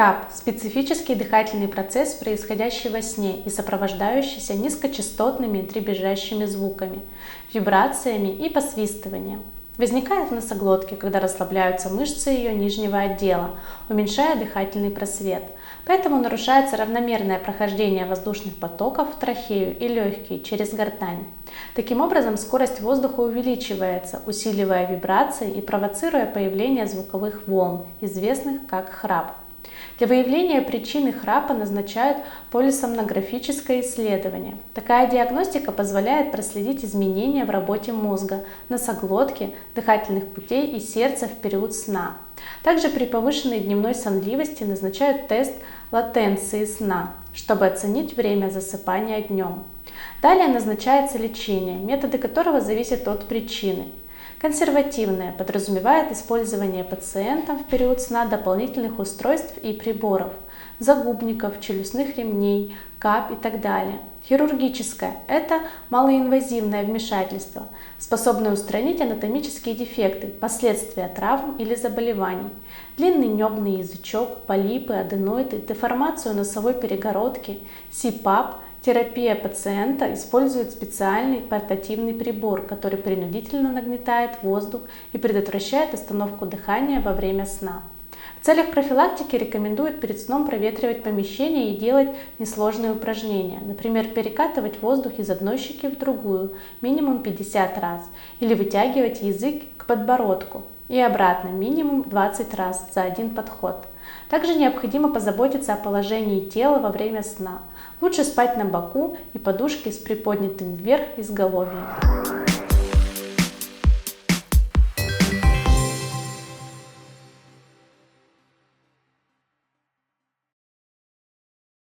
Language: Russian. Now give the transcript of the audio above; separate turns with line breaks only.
Храп – специфический дыхательный процесс, происходящий во сне и сопровождающийся низкочастотными дребезжащими звуками, вибрациями и посвистыванием. Возникает в носоглотке, когда расслабляются мышцы ее нижнего отдела, уменьшая дыхательный просвет. Поэтому нарушается равномерное прохождение воздушных потоков в трахею и легкие через гортань. Таким образом, скорость воздуха увеличивается, усиливая вибрации и провоцируя появление звуковых волн, известных как храп. Для выявления причины храпа назначают полисомнографическое исследование. Такая диагностика позволяет проследить изменения в работе мозга, носоглотки, дыхательных путей и сердца в период сна. Также при повышенной дневной сонливости назначают тест латенции сна, чтобы оценить время засыпания днем. Далее назначается лечение, методы которого зависят от причины. Консервативное подразумевает использование пациентом в период сна дополнительных устройств и приборов, загубников, челюстных ремней, кап и так далее. Хирургическое – это малоинвазивное вмешательство, способное устранить анатомические дефекты, последствия травм или заболеваний, длинный небный язычок, полипы, аденоиды, деформацию носовой перегородки, СИПАП. Терапия пациента использует специальный портативный прибор, который принудительно нагнетает воздух и предотвращает остановку дыхания во время сна. В целях профилактики рекомендуют перед сном проветривать помещение и делать несложные упражнения, например, перекатывать воздух из одной щеки в другую минимум 50 раз или вытягивать язык к подбородку и обратно минимум 20 раз за один подход. Также необходимо позаботиться о положении тела во время сна. Лучше спать на боку и подушке с приподнятым вверх изголовьем.